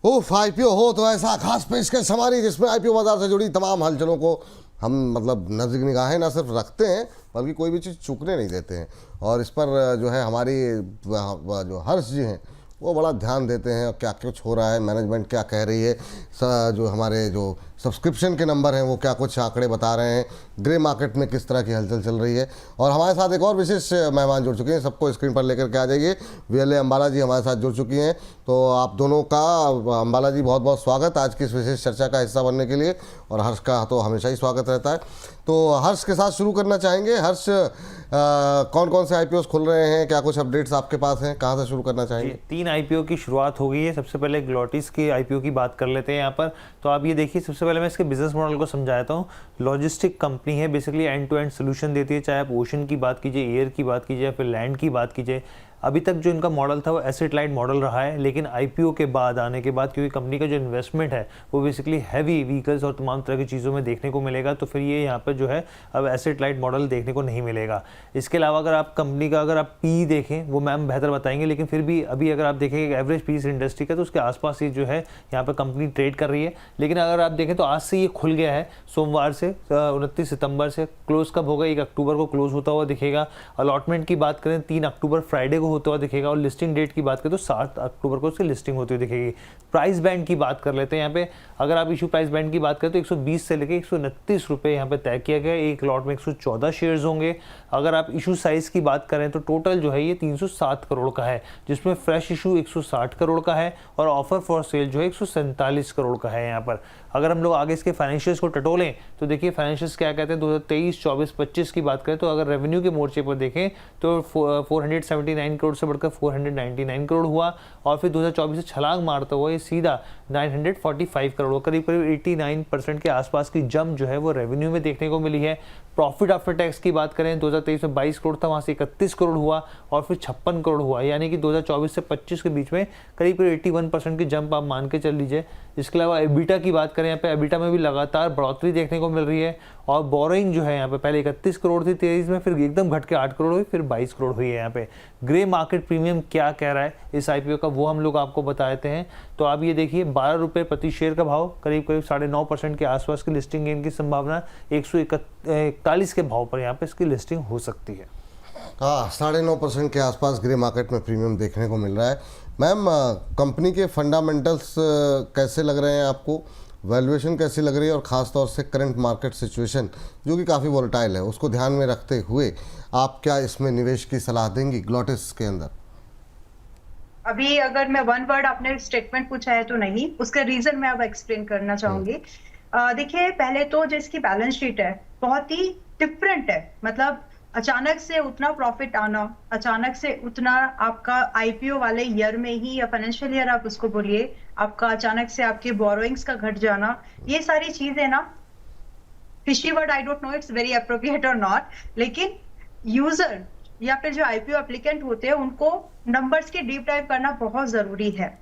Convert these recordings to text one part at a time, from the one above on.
उफ, आईपीओ हो तो ऐसा खास पेशकश हमारी जिसमें आईपीओ बाजार से जुड़ी तमाम हलचलों को हम मतलब नजर निगाहें ना सिर्फ रखते हैं बल्कि कोई भी चीज़ चूकने नहीं देते हैं। और इस पर जो है हमारी जो हर्ष जी हैं वो बड़ा ध्यान देते हैं और क्या कुछ हो रहा है, मैनेजमेंट क्या कह रही है, जो हमारे जो सब्सक्रिप्शन के नंबर हैं वो क्या कुछ आंकड़े बता रहे हैं, ग्रे मार्केट में किस तरह की हलचल चल रही है। और हमारे साथ एक और विशेष मेहमान जुड़ चुके हैं, सबको स्क्रीन पर लेकर के आ जाइए। वीएलए अंबाला जी हमारे साथ जुड़ चुकी हैं, तो आप दोनों का अंबाला जी बहुत बहुत स्वागत आज की इस विशेष चर्चा का हिस्सा बनने के लिए, और हर्ष का तो हमेशा ही स्वागत रहता है। तो हर्ष के साथ शुरू करना चाहेंगे। हर्ष, कौन कौन से आईपीओ खुल रहे हैं, क्या कुछ अपडेट्स आपके पास हैं, कहाँ से शुरू करना चाहेंगे? 3 आईपीओ की शुरुआत हो गई है। सबसे पहले ग्लोटिस के आईपीओ की बात कर लेते हैं यहाँ पर। तो आप ये देखिए, सबसे पहले मैं इसके बिजनेस मॉडल को समझाता हूँ। लॉजिस्टिक कंपनी है, basically end to end solution देती है, चाहे आप ओशन की बात कीजिए, एयर की बात कीजिए या फिर लैंड की बात कीजिए। अभी तक जो इनका मॉडल था वो एसेट लाइट मॉडल रहा है, लेकिन आईपीओ के बाद आने के बाद क्योंकि कंपनी का जो इन्वेस्टमेंट है वो बेसिकली हैवी व्हीकल्स और तमाम तरह की चीज़ों में देखने को मिलेगा, तो फिर ये यहाँ पर जो है अब एसेट लाइट मॉडल देखने को नहीं मिलेगा। इसके अलावा अगर आप कंपनी का अगर आप पी देखें, वो मैम बेहतर बताएंगे, लेकिन फिर भी अभी अगर आप देखें एवरेज पी इस इंडस्ट्री का तो उसके आसपास ही जो है यहाँ पर कंपनी ट्रेड कर रही है। लेकिन अगर आप देखें तो आज से ये खुल गया है, सोमवार से 29 सितंबर से। क्लोज कब होगा? 1 अक्टूबर को क्लोज होता हुआ दिखेगा। अलॉटमेंट की बात करें 3 अक्टूबर फ्राइडे को होता हुआ दिखेगा, और लिस्टिंग डेट की बात करें तो 7 अक्टूबर को उसकी लिस्टिंग होती हुई दिखेगी। प्राइस बैंड की बात कर लेते हैं यहाँ पे। अगर आप इशू प्राइस बैंड की बात करें तो 120 से लेकर 129 रुपये यहाँ पे तय किया गया। एक लॉट में 114 शेयर्स होंगे। अगर आप इशू साइज की बात करें तो टोटल जो है ये 307 करोड़ का है, जिसमें फ्रेश इशू 160 करोड़ का है और ऑफर फॉर सेल जो है 147 करोड़ का है यहाँ पर। अगर हम लोग आगे इसके फाइनेंशियल्स को टटोलें तो देखिए फाइनेंशियल्स क्या कहते हैं। 2023, 24, 25 की बात करें तो अगर रेवेन्यू के मोर्चे पर देखें तो 479 करोड़ से बढ़कर 499 करोड़ हुआ, और फिर 2024 से छलांग मारता हुआ ये सीधा 945 करोड़, करीब करीब 89% के आसपास की जंप जो है वो रेवेन्यू में देखने को मिली है। प्रॉफिट आफ्टर टैक्स की बात करें 2023 में 22 करोड़ था, वहाँ से 31 करोड़ हुआ और फिर 56 करोड़ हुआ, यानी कि 2024 से 25 के बीच में करीब करीब 81% की जंप आप मान के चल लीजिए। इसके अलावा एबिटा की बात करें, यहाँ पे एबिटा में भी लगातार बढ़ोतरी देखने को मिल रही है, और बोरोइंग जो है यहाँ पे पहले 31 करोड़ थी 23 में, फिर एकदम घट के 8 करोड़ हुई, फिर 22 करोड़ हुई है यहाँ पे। ग्रे मार्केट प्रीमियम क्या कह रहा है इस आईपीओ का, वो हम लोग आपको बताते हैं। तो आप ये देखिए 12 रुपये प्रति शेयर का भाव, करीब करीब 9.5% के आसपास की लिस्टिंग गेन की संभावना, 141 के भाव पर यहाँ पे इसकी लिस्टिंग हो सकती है। हाँ, 9.5% के आसपास ग्रे मार्केट में प्रीमियम देखने को मिल रहा है। मैम, कंपनी के फंडामेंटल्स कैसे लग रहे हैं आपको, वैल्यूएशन कैसी लग रही है, और ख़ास तौर से करंट मार्केट सिचुएशन जो कि काफ़ी वोलेटाइल है उसको ध्यान में रखते हुए आप क्या इसमें निवेश की सलाह देंगी ग्लोटिस के अंदर? अभी अगर मैं वन वर्ड, आपने स्टेटमेंट पूछा है तो नहीं, उसका रीजन मैं अब एक्सप्लेन करना चाहूंगी। देखिए, पहले तो जिसकी बैलेंस शीट है बहुत ही डिफरेंट है, मतलब अचानक से उतना प्रॉफिट आना, अचानक से उतना आपका आईपीओ वाले ईयर में ही या फाइनेंशियल ईयर आप उसको बोलिए, आपका अचानक से आपके बोरोइंग्स का घट जाना, ये सारी चीजें ना, fishy word, I don't know it's very appropriate और नॉट, लेकिन यूजर या फिर जो आईपीओ एप्लीकेंट होते हैं उनको नंबर्स की डीप डाइव करना बहुत जरूरी है।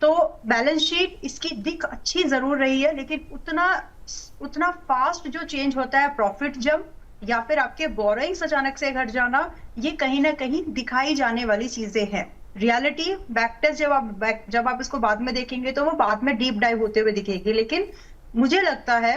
तो बैलेंस शीट इसकी दिख अच्छी जरूर रही है, लेकिन उतना फास्ट जो चेंज होता है प्रॉफिट जंप या फिर आपके बोरोइंग्स अचानक से घट जाना, ये कहीं ना कहीं दिखाई जाने वाली चीजें हैं। रियलिटी बैक टेस्ट जब आप इसको बाद में देखेंगे तो वो बाद में डीप डाइव होते हुए दिखेगी, लेकिन मुझे लगता है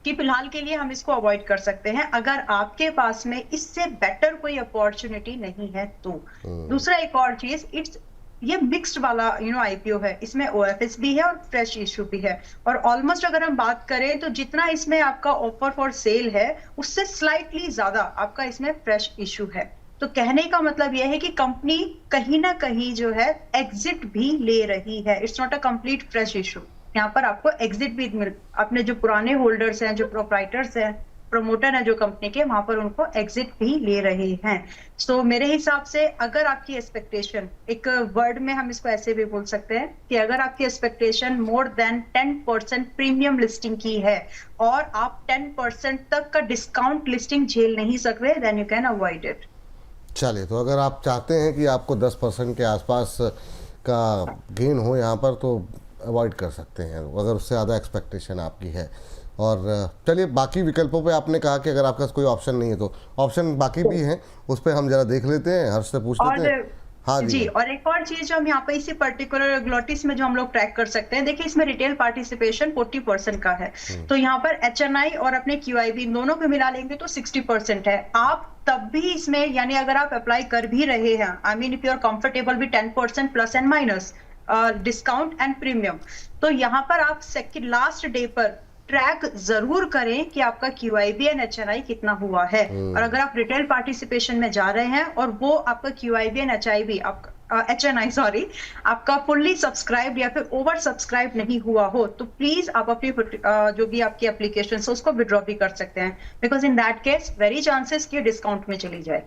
कि फिलहाल के लिए हम इसको अवॉइड कर सकते हैं अगर आपके पास में इससे बेटर कोई अपॉर्चुनिटी नहीं है तो। दूसरा एक और चीज, ये मिक्स्ड वाला आईपीओ है, इसमें ओएफएस भी है और फ्रेश इशू भी है, और ऑलमोस्ट अगर हम बात करें तो जितना इसमें आपका ऑफर फॉर सेल है उससे स्लाइटली ज्यादा आपका इसमें फ्रेश इशू है। तो कहने का मतलब यह है कि कंपनी कहीं ना कहीं जो है एग्जिट भी ले रही है, it's not a complete fresh issue. यहाँ पर आपको एग्जिट भी अपने जो पुराने होल्डर्स हैं, जो प्रोप्राइटर्स हैं, प्रमोटर है जो कंपनी के, वहां पर उनको एग्जिट भी ले रहे हैं। सो मेरे हिसाब से अगर आपकी एक्सपेक्टेशन, एक वर्ड में हम इसको ऐसे भी बोल सकते हैं कि अगर आपकी expectation more than 10% premium listing की है और आप 10% तक का डिस्काउंट लिस्टिंग झेल नहीं सक रहे, then you can avoid it. चलिए, तो अगर आप चाहते हैं कि आपको 10% के आसपास का गेन हो यहाँ पर तो अवॉइड कर सकते हैं अगर उससे ज़्यादा एक्सपेक्टेशन आपकी है। और चलिए, बाकी विकल्पों पे आपने कहा कि अगर आपके पास कोई ऑप्शन नहीं है तो ऑप्शन बाकी भी हैं, उस पर हम जरा देख लेते हैं, हर्ष से पूछ लेते हैं। हाँ जी, जी और एक और चीज जो हम यहाँ पे इसी पर्टिकुलर ग्लोटिस में जो हम लोग ट्रैक कर सकते हैं, देखिए इसमें रिटेल पार्टिसिपेशन 40% का है, तो यहाँ पर HNI और अपने QIB इन दोनों को मिला लेंगे तो 60% है। आप तब भी इसमें, यानी अगर आप अप्लाई कर भी रहे हैं, I mean if you are comfortable with 10% plus and minus discount and premium, तो यहाँ पर आप सेकंड लास्ट डे पर ट्रैक जरूर करें कि आपका QIB एंड HNI कितना हुआ है। और अगर आप रिटेल पार्टिसिपेशन में जा रहे हैं और वो आपका QIB एंड HNI सॉरी आपका फुल्ली सब्सक्राइब या फिर ओवर सब्सक्राइब नहीं हुआ हो, तो प्लीज आप अपनी जो भी आपकी एप्लीकेशन है उसको विड्रॉ भी कर सकते हैं, because in that case very chances कि डिस्काउंट में चली जाए।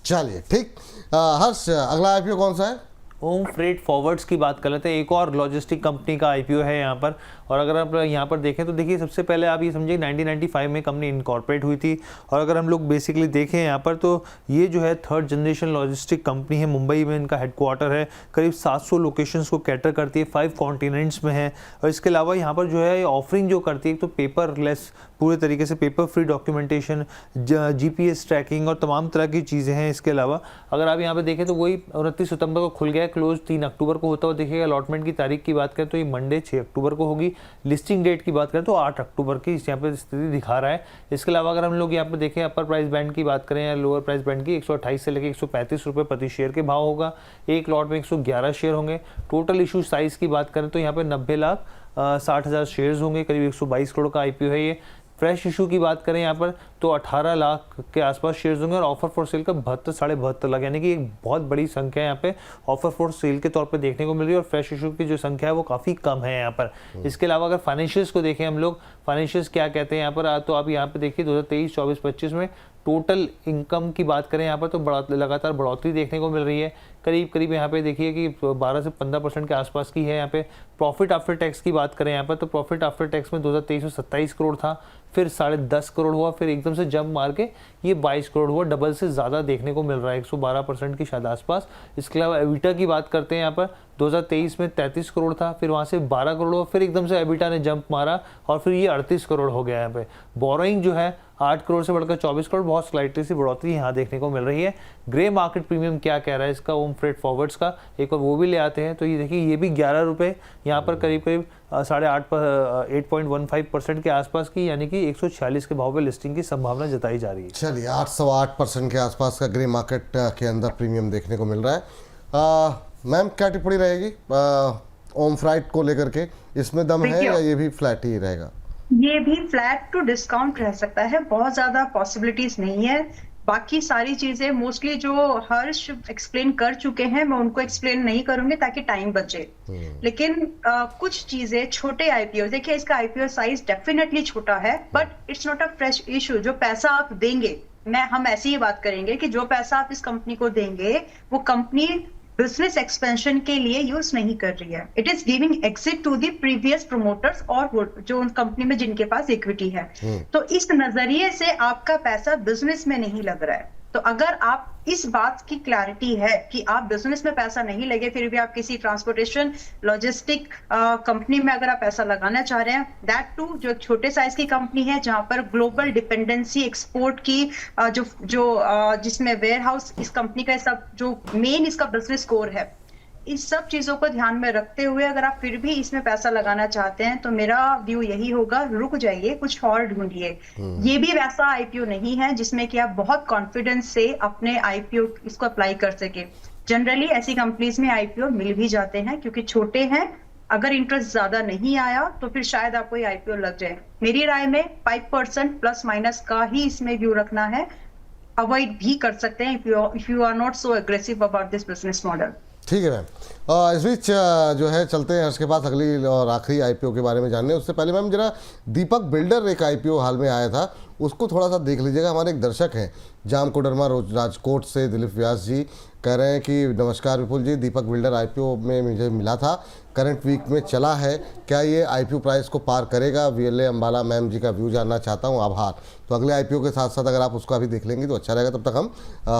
चलिए ठीक। हर्ष, अगला आईपीओ कौन सा है? ओम फ्रेट फॉरवर्ड्स की बात कर लेते हैं। एक और लॉजिस्टिक कंपनी का आईपीओ है यहाँ पर, और अगर आप यहाँ पर देखें तो देखिए सबसे पहले आप ये समझिए 1995 में कंपनी इनकॉर्पोरेट हुई थी, और अगर हम लोग बेसिकली देखें यहाँ पर तो ये जो है थर्ड जनरेशन लॉजिस्टिक कंपनी है। मुंबई में इनका हेडक्वार्टर है, करीब 700 लोकेशंस को कैटर करती है, 5 कॉन्टिनेंट्स में है। और इसके अलावा यहाँ पर जो है ऑफरिंग जो करती है, तो पेपरलेस पूरे तरीके से paper free documentation, GPS tracking और तमाम तरह की चीज़ें हैं। इसके अलावा अगर आप यहाँ पर देखें तो वही 29 सितंबर को खुल गया, क्लोज 3 अक्टूबर को होता हुआ देखिएगा। अलॉटमेंट की तारीख की बात करें तो ये मंडे 6 अक्टूबर को होगी। लिस्टिंग डेट की बात करें तो 8 अक्टूबर की यहाँ पर स्थिति दिखा रहा है। इसके अलावा अगर हम लोग यहाँ पर देखें अपर प्राइस बैंड की बात करें या लोअर प्राइस बैंड की, 128 से लेकर 135 रुपये प्रति शेयर के भाव होगा। एक लॉट में 111 शेयर होंगे। टोटल इशू साइज़ की बात करें तो यहाँ पर 90,60,000 शेयर्स होंगे, करीब 122 करोड़ का आईपीओ है ये। फ्रेश इशू की बात करें यहाँ पर तो 18 लाख के आसपास शेयर्स होंगे, और ऑफर फॉर सेल का 72-72.5 लाख, यानी कि एक बहुत बड़ी संख्या यहाँ पे ऑफर फॉर सेल के तौर पे देखने को मिल रही है। और फ्रेश इशू की जो संख्या है वो काफ़ी कम है यहाँ पर। इसके अलावा अगर फाइनेंशियल्स को देखें हम लोग, फाइनेंशियल्स क्या कहते हैं यहाँ पर, तो आप यहाँ पे देखिए 2023, 24, 25 में टोटल इनकम की बात करें यहाँ पर तो लगातार बढ़ोतरी देखने को मिल रही है। करीब यहाँ पे देखिए कि 12 से 15% के आसपास की है यहाँ पे। प्रॉफिट आफ्टर टैक्स की बात करें यहाँ पर तो प्रॉफिट आफ्टर टैक्स में 2023 में 27 करोड़ था, फिर 10.5 करोड़ हुआ, फिर एकदम से जंप मार के ये 22 करोड़ हुआ, डबल से ज़्यादा देखने को मिल रहा है, 112% की शायद आसपास। इसके अलावा एबिटा की बात करते हैं यहाँ पर 2023 में 33 करोड़ था, फिर वहाँ से 12 करोड़ हुआ, फिर एकदम से एबिटा ने जंप मारा और फिर ये 38 करोड़ हो गया यहाँ पे। बोरोइंग जो है 8 करोड़ से बढ़कर 24 करोड़, बहुत स्लाइटली सी बढ़ोतरी यहाँ देखने को मिल रही है। ग्रे मार्केट प्रीमियम क्या कह रहा है इसका ओम फ्रेट फॉरवर्ड्स का, एक और वो भी ले आते हैं। तो ये देखिए ये भी 11 रुपये यहाँ पर करीब 8.15% के आसपास की, यानी कि 146 के भाव पे लिस्टिंग की संभावना जताई जा रही है। चलिए 8.8% के आसपास का ग्रे मार्केट के अंदर प्रीमियम देखने को मिल रहा है। मैम क्या टिप्पणी रहेगी ओम फ्राइट को लेकर के? इसमें दम है या ये भी फ्लैट ही रहेगा? ये भी फ्लैट टू डिस्काउंट रह सकता है, बहुत ज्यादा पॉसिबिलिटीज नहीं है। बाकी सारी चीजें मोस्टली जो हर्ष एक्सप्लेन कर चुके हैं, मैं उनको एक्सप्लेन नहीं करूंगी ताकि टाइम बचे। लेकिन कुछ चीजें छोटे आईपीओ, देखिए इसका आईपीओ साइज डेफिनेटली छोटा है, but it's not a fresh issue. जो पैसा आप देंगे, हम ऐसी ही बात करेंगे कि जो पैसा आप इस कंपनी को देंगे वो कंपनी बिजनेस एक्सपेंशन के लिए यूज नहीं कर रही है। It is giving exit to the previous promoters और जो उन कंपनी में जिनके पास इक्विटी है। तो इस नजरिए से आपका पैसा बिजनेस में नहीं लग रहा है। तो अगर आप इस बात की क्लैरिटी है कि आप बिजनेस में पैसा नहीं लगे, फिर भी आप किसी ट्रांसपोर्टेशन लॉजिस्टिक कंपनी में अगर आप पैसा लगाना चाह रहे हैं, दैट टू जो एक छोटे साइज की कंपनी है जहां पर ग्लोबल डिपेंडेंसी एक्सपोर्ट की जिसमें वेयर हाउस इस कंपनी का सब जो मेन इसका बिजनेस कोर है, इस सब चीजों को ध्यान में रखते हुए अगर आप फिर भी इसमें पैसा लगाना चाहते हैं तो मेरा व्यू यही होगा, रुक जाइए, कुछ और ढूंढिए। ये भी वैसा आईपीओ नहीं है जिसमें कि आप बहुत कॉन्फिडेंस से अपने आईपीओ इसको अप्लाई कर सके। जनरली ऐसी कंपनीज में आईपीओ मिल भी जाते हैं क्योंकि छोटे हैं। अगर इंटरेस्ट ज्यादा नहीं आया तो फिर शायद आपको ये आईपीओ लग जाए। मेरी राय में 5% प्लस माइनस का ही इसमें व्यू रखना है, अवॉइड भी कर सकते हैं if you are not so aggressive about this business model. ठीक है मैम, इस बीच जो है चलते हैं हर्ष के पास अगली और आखिरी आईपीओ के बारे में जानने। उससे पहले मैम जरा दीपक बिल्डर एक आईपीओ हाल में आया था, उसको थोड़ा सा देख लीजिएगा। हमारे एक दर्शक हैं जाम कोडरमा राजकोट से दिलीप व्यास जी, कह रहे हैं कि नमस्कार विपुल जी, दीपक बिल्डर आईपीओ में मुझे मिला था, करंट वीक में चला है, क्या ये आईपीओ प्राइस को पार करेगा? VLA अम्बाला मैम जी का व्यू जानना चाहता हूँ, आभार। तो अगले आईपीओ के साथ साथ अगर आप उसका भी देख लेंगे तो अच्छा रहेगा। तब तक हम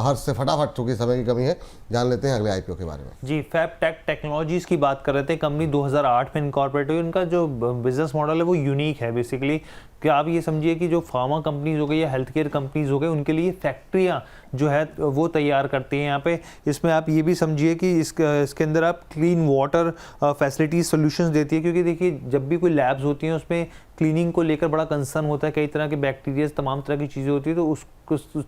हर्ष से फटाफट, चूँकि समय की कमी है, जान लेते हैं अगले आईपीओ के बारे में। जी, फैबटेक टेक्नोलॉजीज़ की बात कर रहे थे। कंपनी 2008 में इनकॉर्पोरेट हुई। उनका जो बिजनेस मॉडल है वो यूनिक है बेसिकली, कि आप ये समझिए कि जो फार्मा कंपनीज हो गई या हेल्थ केयर कंपनीज हो गई, उनके लिए फैक्ट्रियाँ जो है वो तैयार करती हैं यहाँ पे। इसमें आप ये भी समझिए कि इसके अंदर आप क्लीन वाटर फैसिलिटीज सॉल्यूशंस देती है, क्योंकि देखिए जब भी कोई लैब्स होती हैं उसमें क्लीनिंग को लेकर बड़ा कंसर्न होता है, कई तरह के बैक्टीरिया, तमाम तरह की चीज़ें होती है, तो उस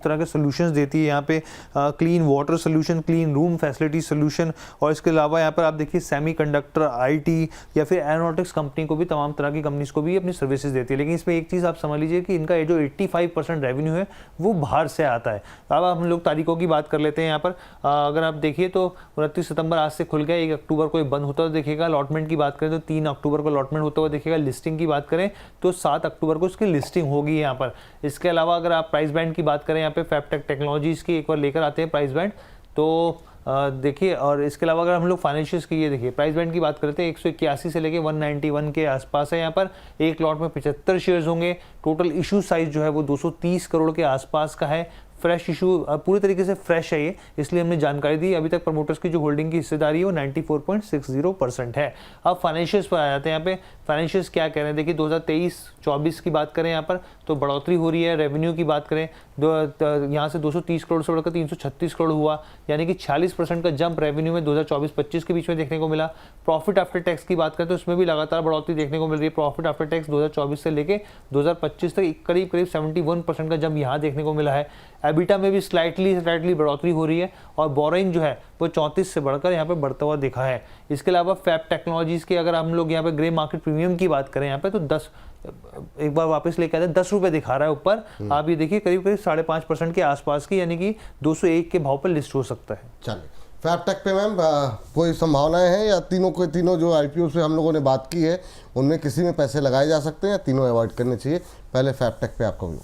तरह के सॉल्यूशंस देती है यहाँ पे। Clean water solution, clean room facility solution, और इसके अलावा यहाँ पर आप देखिए सेमीकंडक्टर, आईटी या फिर एरोनॉटिक्स कंपनी को भी, तमाम तरह की कंपनीज को भी अपनी सर्विसेज देती है। लेकिन इसमें एक चीज़ आप समझ लीजिए कि इनका जो 85% रेवेन्यू है वो बाहर से आता है। अब हम लोग तारीखों की बात कर लेते हैं यहाँ पर। अगर आप देखिए तो 29 सितंबर आज से खुल गया, 1 अक्टूबर को बंद होता हुआ दिखेगा। अलॉटमेंट की बात करें तो 3 अक्टूबर को अलॉटमेंट होता हुआ दिखेगा। लिस्टिंग की बात करें तो 7 अक्टूबर को इसकी लिस्टिंग होगी यहाँ पर। इसके अलावा अगर आप प्राइस बैंड की बात करें यहाँ पे फैबटेक टेक्नोलॉजीज़ की, एक बार लेकर आते हैं प्राइस बैंड, तो देखिए। और इसके अलावा अगर हम लोग फाइनेंशियल्स की ये देखिए प्राइस बैंड की बात करते हैं, 181 से लेके 191 के आसपास है यहाँ पर। एक लॉट में 75 शेयर्स होंगे। टोटल इशू साइज जो है वो 230 करोड़ के आसपास का है। फ्रेश इशू पूरी तरीके से फ्रेश है ये, इसलिए हमने जानकारी दी। अभी तक प्रमोटर्स की जो होल्डिंग की हिस्सेदारी है वो 94.60% है। अब फाइनेंशियल्स पर आ जाते हैं। यहाँ पे फाइनेंशियल्स क्या कह रहे हैं, देखिए 2023-24 की बात करें यहाँ पर तो बढ़ोतरी हो रही है। रेवेन्यू की बात करें यहाँ से 230 करोड़ से बढ़कर 336 करोड़ हुआ, यानी कि 46% का जंप रेवेन्यू में 2024-25 के बीच में देखने को मिला। प्रॉफिट आफ्टर टैक्स की बात करें तो इसमें भी लगातार बढ़ोतरी देखने को मिल रही है। प्रॉफिट आफ्टर टैक्स 2024 से लेके 2025 तक करीब 71% का जंप यहाँ देखने को मिला है। एबिटा में भी स्लाइटली बढ़ोतरी हो रही है, और बोरोइंग जो है वो 34 से बढ़कर यहाँ पे बढ़ता हुआ दिखा है। इसके अलावा फैब टेक्नोलॉजीज के अगर हम लोग यहाँ पे ग्रे मार्केट प्रीमियम की बात करें यहाँ पे तो 10, एक बार वापस लेके आते हैं, 10 रुपए दिखा रहा है ऊपर। आप ये देखिए करीब 5.5% के आसपास की, यानी कि 201 के भाव पर लिस्ट हो सकता है। चलिए, फैबटेक पे मैम कोई संभावनाएं हैं, या तीनों जो आईपीओ से हम लोगों ने बात की है उनमें किसी में पैसे लगाए जा सकते हैं, या तीनों अवॉइड करने चाहिए? पहले फैबटेक पे आपका व्यू।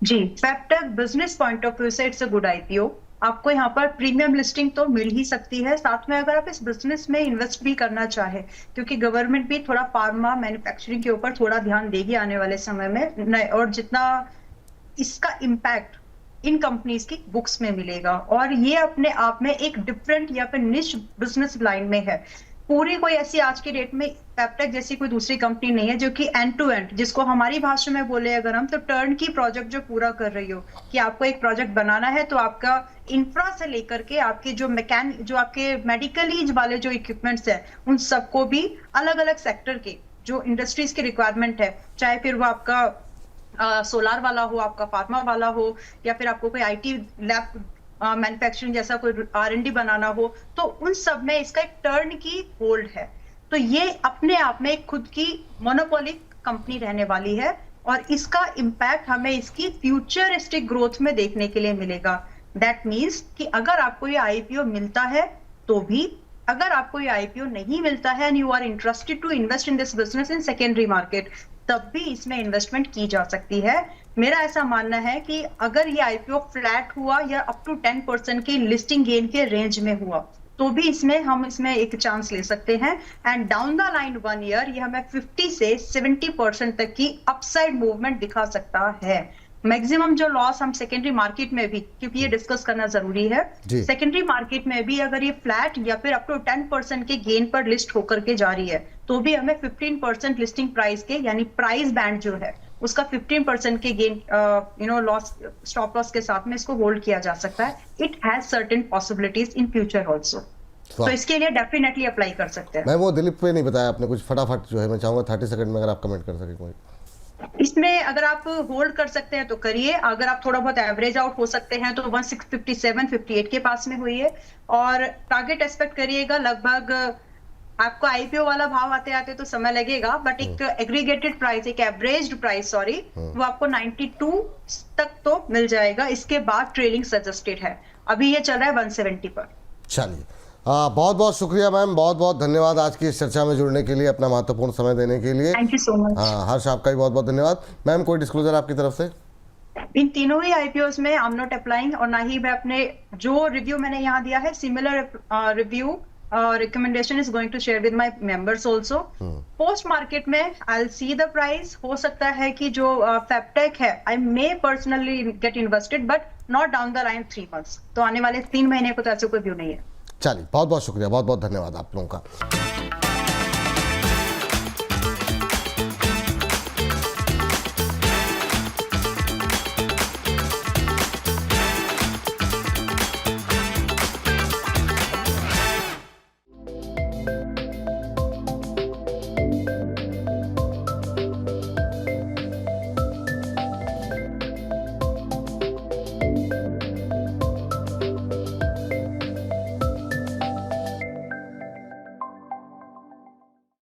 जी, Fabtech business point of view से इट्स अ गुड आईपीओ। आपको यहाँ पर प्रीमियम लिस्टिंग तो मिल ही सकती है, साथ में अगर आप इस बिजनेस में इन्वेस्ट भी करना चाहे, क्योंकि गवर्नमेंट भी थोड़ा फार्मा मैन्युफैक्चरिंग के ऊपर थोड़ा ध्यान देगी आने वाले समय में, और जितना इसका इम्पैक्ट इन कंपनीज की बुक्स में मिलेगा, और ये अपने आप में एक डिफरेंट या फिर निश बिजनेस लाइन में है। पूरी कोई ऐसी आज की डेट में फैबटेक जैसी कोई दूसरी कंपनी नहीं है जो कि एंड टू एंड, जिसको हमारी भाषा में बोले अगर हम, तो टर्न की प्रोजेक्ट जो पूरा कर रही हो, कि आपको एक प्रोजेक्ट बनाना है तो आपका इंफ्रा से लेकर के आपके जो आपके मेडिकली वाले जो इक्विपमेंट्स है, उन सबको भी अलग अलग सेक्टर के जो इंडस्ट्रीज की रिक्वायरमेंट है, चाहे फिर वो आपका सोलार वाला हो, आपका फार्मा वाला हो, या फिर आपको कोई आईटी लैब मैन्युफैक्चरिंग जैसा कोई R&D बनाना हो, तो उन सब में इसका एक टर्न की होल्ड है। तो ये अपने आप में खुद की मोनोपोलिक कंपनी रहने वाली है, और इसका इम्पैक्ट हमें इसकी फ्यूचरिस्टिक ग्रोथ में देखने के लिए मिलेगा। दैट मीन्स कि अगर आपको ये आईपीओ मिलता है तो भी, अगर आपको ये आईपीओ नहीं मिलता है and you are interested to invest in this business in secondary market, तब भी इसमें इन्वेस्टमेंट की जा सकती है। मेरा ऐसा मानना है कि अगर ये आईपीओ फ्लैट हुआ या अप टू 10% की लिस्टिंग गेन के रेंज में हुआ, तो भी हम इसमें एक चांस ले सकते हैं। And down the line 1 year ये हमें 50 से 70% तक की अपसाइड मूवमेंट दिखा सकता है। मैक्सिमम जो लॉस हम सेकेंडरी मार्केट में भी, क्योंकि ये डिस्कस करना जरूरी है, सेकेंडरी मार्केट में भी अगर ये फ्लैट या फिर अप टू 10% के गेन पर लिस्ट होकर के जा रही है, तो भी हमें 15% लिस्टिंग प्राइस के, यानी प्राइस बैंड जो है उसका 15% के गेन लॉस, स्टॉप लॉस के साथ में इसको होल्ड किया जा सकता है। It has certain possibilities in future also, तो इसके लिए डेफिनेटली अप्लाई कर सकते हैं। मैं वो दिलीप पे नहीं बताया आपने कुछ, फटाफट जो है मैं चाहूंगा 30 सेकंड में अगर आप कमेंट कर सके कोई। इसमें अगर आप होल्ड कर सकते हैं तो करिए, अगर आप थोड़ा बहुत एवरेज आउट हो सकते हैं तो 157-58 के पास में हुई है, और टारगेट एक्सपेक्ट करिएगा लगभग, आपको आईपीओ वाला भाव आते आते तो समय लगेगा, बट एक एग्रीगेटेड प्राइस, एक एवरेज्ड प्राइस वो आपको 92 तक तो मिल जाएगा। इसके बाद ट्रेलिंग सजेस्टेड है, अभी ये चल रहा है 170 पर। चलिए, बहुत बहुत शुक्रिया मैम, बहुत बहुत धन्यवाद आज की इस चर्चा में जुड़ने के लिए, अपना महत्वपूर्ण समय देने के लिए। Thank you so much. हाँ, हर्ष आपका भी बहुत बहुत धन्यवाद। मैम कोई डिस्क्लोजर आपकी तरफ से? इन तीनों ही आईपीओस में आई एम नॉट अप्लाइंग, और ना ही मैं अपने जो रिव्यू मैंने यहाँ दिया है, similar review recommendation is going to share with my members also. Post market में I will see the price. हो सकता है कि जो फैबटेक है I may personally get invested but not down the line 3 months. तो आने वाले 3 महीने को तो ऐसे कोई व्यू नहीं है। चलिए, बहुत बहुत शुक्रिया, बहुत बहुत धन्यवाद आप लोगों का।